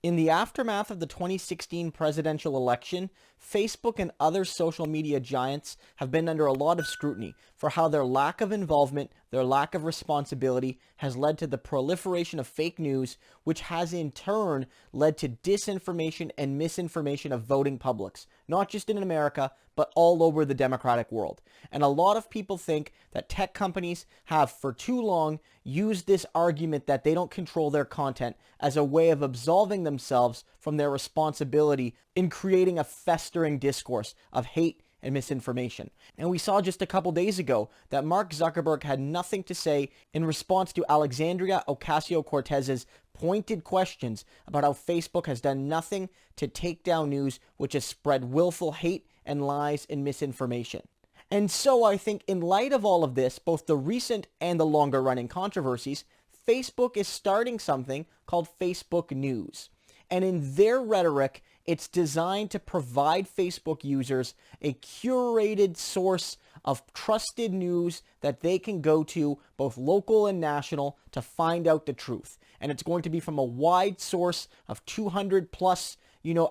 In the aftermath of the 2016 presidential election, Facebook and other social media giants have been under a lot of scrutiny for how their lack of involvement, their lack of responsibility has led to the proliferation of fake news, which has in turn led to disinformation and misinformation of voting publics, not just in America, but all over the democratic world. And a lot of people think that tech companies have for too long used this argument that they don't control their content as a way of absolving themselves from their responsibility in creating a festering discourse of hate and misinformation. And we saw just a couple days ago that Mark Zuckerberg had nothing to say in response to Alexandria Ocasio-Cortez's pointed questions about how Facebook has done nothing to take down news which has spread willful hate and lies and misinformation. And so I think in light of all of this, both the recent and the longer running controversies, Facebook is starting something called Facebook News. And in their rhetoric, it's designed to provide Facebook users a curated source of trusted news that they can go to, both local and national, to find out the truth. And it's going to be from a wide source of 200 plus,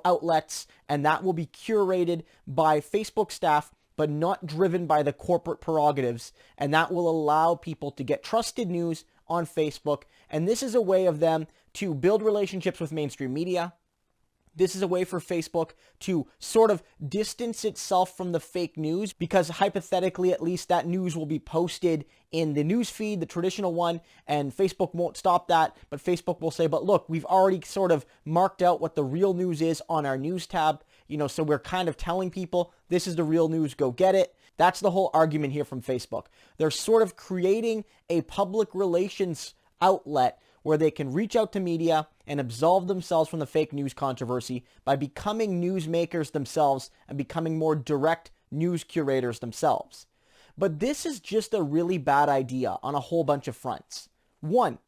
outlets, and that will be curated by Facebook staff, but not driven by the corporate prerogatives. And that will allow people to get trusted news on Facebook. And this is a way of them to build relationships with mainstream media. This is a way for Facebook to sort of distance itself from the fake news, because hypothetically, at least, that news will be posted in the news feed, the traditional one, and Facebook won't stop that. But Facebook will say, but look, we've already sort of marked out what the real news is on our news tab, so we're kind of telling people this is the real news, go get it. That's the whole argument here from Facebook. They're sort of creating a public relations outlet where they can reach out to media and absolve themselves from the fake news controversy by becoming newsmakers themselves and becoming more direct news curators themselves. But this is just a really bad idea on a whole bunch of fronts. One,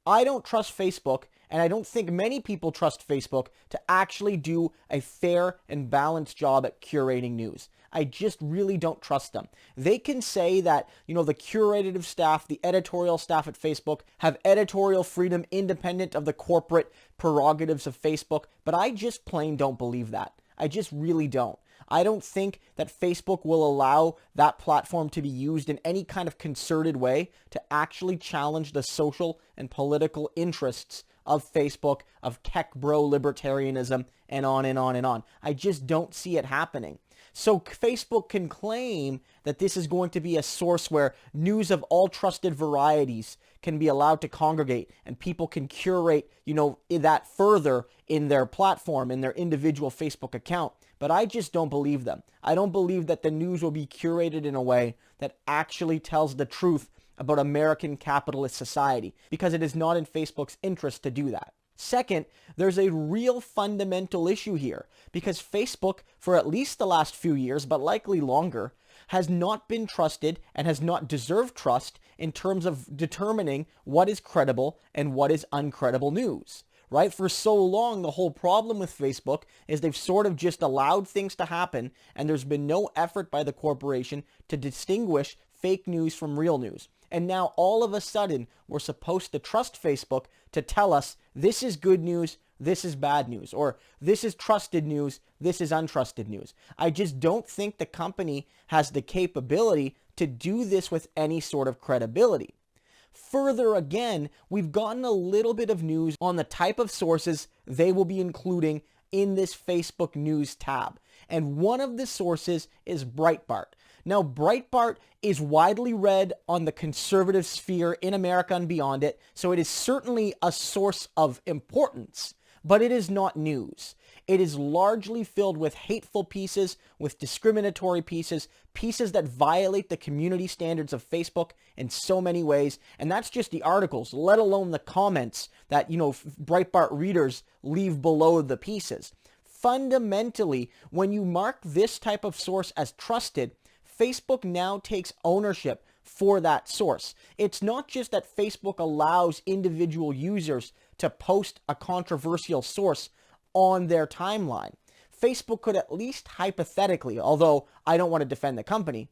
I don't trust Facebook, and I don't think many people trust Facebook to actually do a fair and balanced job at curating news. I just really don't trust them. They can say that, the curative staff, the editorial staff at Facebook have editorial freedom independent of the corporate prerogatives of Facebook, but I just plain don't believe that. I just really don't. I don't think that Facebook will allow that platform to be used in any kind of concerted way to actually challenge the social and political interests of Facebook, of tech bro libertarianism, and on and on and on. I just don't see it happening. So Facebook can claim that this is going to be a source where news of all trusted varieties can be allowed to congregate, and people can curate, that further in their platform, in their individual Facebook account. But I just don't believe them. I don't believe that the news will be curated in a way that actually tells the truth about American capitalist society, because it is not in Facebook's interest to do that. Second, there's a real fundamental issue here, because Facebook, for at least the last few years, but likely longer, has not been trusted and has not deserved trust in terms of determining what is credible and what is uncredible news. Right? For so long, the whole problem with Facebook is they've sort of just allowed things to happen, and there's been no effort by the corporation to distinguish fake news from real news. And now all of a sudden, we're supposed to trust Facebook to tell us this is good news, this is bad news, or this is trusted news, this is untrusted news. I just don't think the company has the capability to do this with any sort of credibility. Further again, we've gotten a little bit of news on the type of sources they will be including in this Facebook News tab. And one of the sources is Breitbart. Now, Breitbart is widely read on the conservative sphere in America and beyond it, so it is certainly a source of importance, but it is not news. It is largely filled with hateful pieces, with discriminatory pieces, pieces that violate the community standards of Facebook in so many ways, and that's just the articles, let alone the comments that, Breitbart readers leave below the pieces. Fundamentally, when you mark this type of source as trusted, Facebook now takes ownership for that source. It's not just that Facebook allows individual users to post a controversial source on their timeline. Facebook could at least hypothetically, although I don't want to defend the company,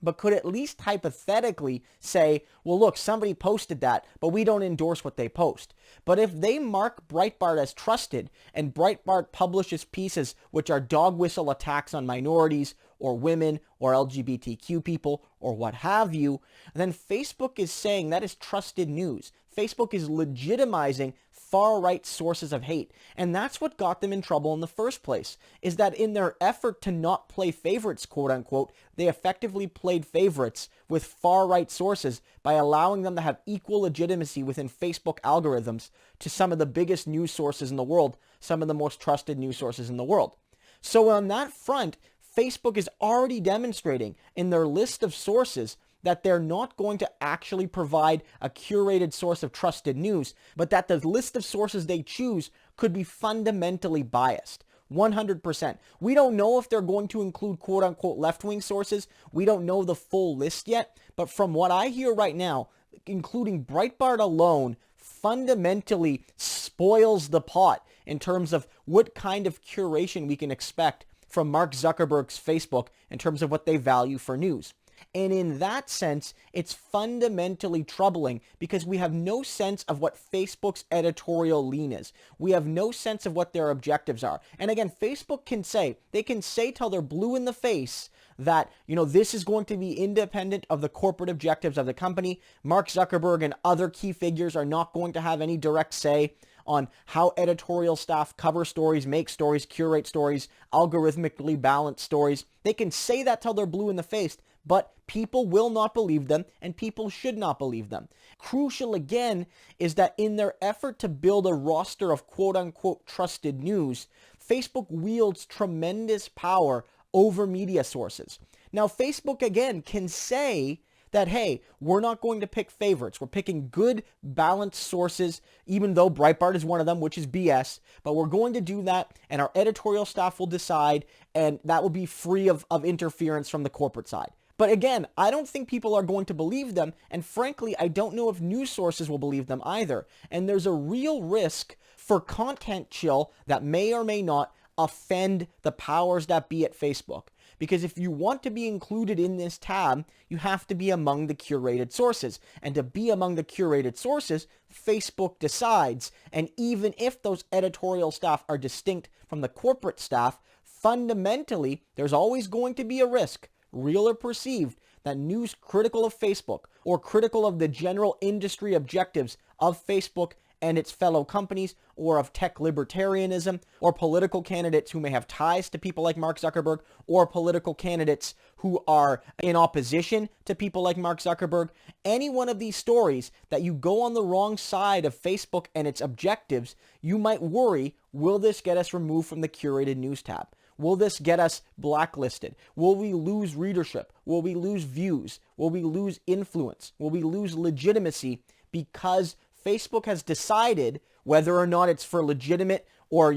but could at least hypothetically say, well, look, somebody posted that, but we don't endorse what they post. But if they mark Breitbart as trusted, and Breitbart publishes pieces which are dog whistle attacks on minorities or women or LGBTQ people or what have you, then Facebook is saying that is trusted news. Facebook is legitimizing far-right sources of hate. And that's what got them in trouble in the first place, is that in their effort to not play favorites, quote unquote, they effectively played favorites with far-right sources by allowing them to have equal legitimacy within Facebook algorithms to some of the biggest news sources in the world, some of the most trusted news sources in the world. So on that front, Facebook is already demonstrating in their list of sources that they're not going to actually provide a curated source of trusted news, but that the list of sources they choose could be fundamentally biased. 100%. We don't know if they're going to include quote-unquote left-wing sources. We don't know the full list yet, but from what I hear right now, including Breitbart alone, fundamentally spoils the pot in terms of what kind of curation we can expect from Mark Zuckerberg's Facebook in terms of what they value for news. And in that sense, it's fundamentally troubling because we have no sense of what Facebook's editorial lean is. We have no sense of what their objectives are. And again, Facebook can say till they're blue in the face that, this is going to be independent of the corporate objectives of the company. Mark Zuckerberg and other key figures are not going to have any direct say on how editorial staff cover stories, make stories, curate stories, algorithmically balance stories. They can say that till they're blue in the face, but people will not believe them, and people should not believe them. Crucial again is that in their effort to build a roster of quote-unquote trusted news, Facebook wields tremendous power over media sources. Now, Facebook again can say that, hey, we're not going to pick favorites. We're picking good, balanced sources, even though Breitbart is one of them, which is BS. But we're going to do that, and our editorial staff will decide, and that will be free of interference from the corporate side. But again, I don't think people are going to believe them, and frankly, I don't know if news sources will believe them either. And there's a real risk for content chill that may or may not offend the powers that be at Facebook. Because if you want to be included in this tab, you have to be among the curated sources. And to be among the curated sources, Facebook decides. And even if those editorial staff are distinct from the corporate staff, fundamentally, there's always going to be a risk, real or perceived, that news critical of Facebook or critical of the general industry objectives of Facebook and its fellow companies, or of tech libertarianism, or political candidates who may have ties to people like Mark Zuckerberg, or political candidates who are in opposition to people like Mark Zuckerberg. Any one of these stories that you go on the wrong side of Facebook and its objectives, you might worry, will this get us removed from the curated news tab? Will this get us blacklisted? Will we lose readership? Will we lose views? Will we lose influence? Will we lose legitimacy because Facebook has decided, whether or not it's for legitimate or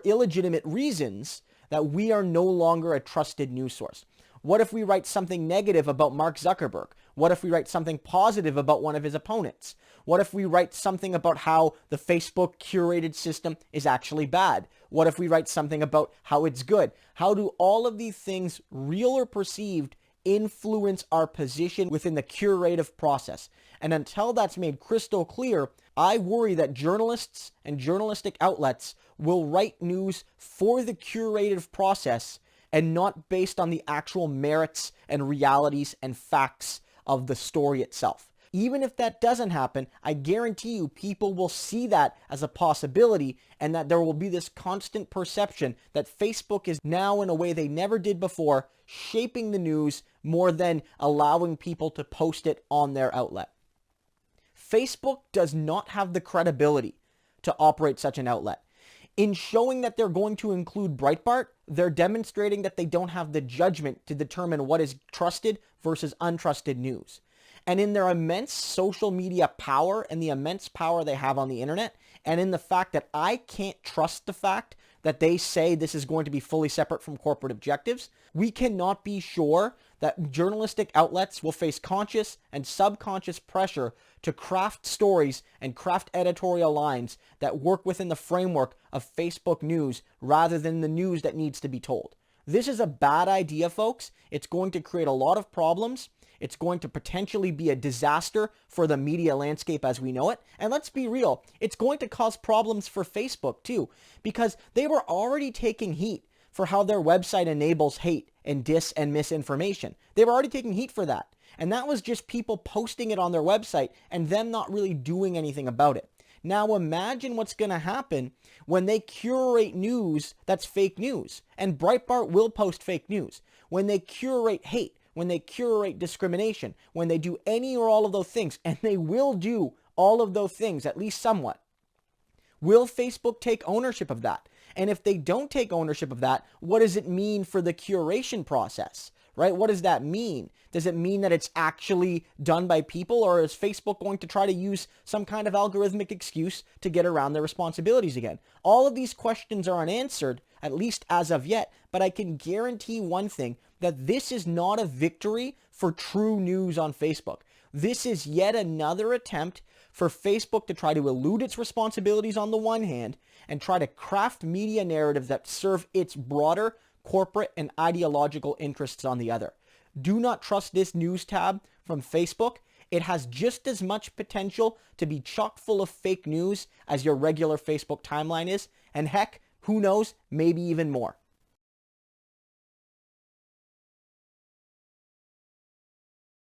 illegitimate reasons, that we are no longer a trusted news source? What if we write something negative about Mark Zuckerberg? What if we write something positive about one of his opponents? What if we write something about how the Facebook curated system is actually bad? What if we write something about how it's good? How do all of these things, real or perceived, influence our position within the curative process? And until that's made crystal clear, I worry that journalists and journalistic outlets will write news for the curative process and not based on the actual merits and realities and facts of the story itself. Even if that doesn't happen, I guarantee you people will see that as a possibility, and that there will be this constant perception that Facebook is now, in a way they never did before, shaping the news more than allowing people to post it on their outlet. Facebook does not have the credibility to operate such an outlet. In showing that they're going to include Breitbart, they're demonstrating that they don't have the judgment to determine what is trusted versus untrusted news. And in their immense social media power and the immense power they have on the internet, and in the fact that I can't trust the fact that they say this is going to be fully separate from corporate objectives, we cannot be sure that journalistic outlets will face conscious and subconscious pressure to craft stories and craft editorial lines that work within the framework of Facebook news rather than the news that needs to be told. This is a bad idea, folks. It's going to create a lot of problems. It's going to potentially be a disaster for the media landscape as we know it. And let's be real, it's going to cause problems for Facebook too, because they were already taking heat for how their website enables hate and dis and misinformation. They were already taking heat for that. And that was just people posting it on their website and them not really doing anything about it. Now imagine what's going to happen when they curate news that's fake news. And Breitbart will post fake news. When they curate hate, when they curate discrimination, when they do any or all of those things, and they will do all of those things, at least somewhat. Will Facebook take ownership of that? And if they don't take ownership of that, what does it mean for the curation process, right? What does that mean? Does it mean that it's actually done by people, or is Facebook going to try to use some kind of algorithmic excuse to get around their responsibilities again? All of these questions are unanswered, at least as of yet, but I can guarantee one thing, that this is not a victory for true news on Facebook. This is yet another attempt for Facebook to try to elude its responsibilities on the one hand and try to craft media narratives that serve its broader corporate and ideological interests on the other. Do not trust this news tab from Facebook. It has just as much potential to be chock full of fake news as your regular Facebook timeline is, and heck, who knows, maybe even more.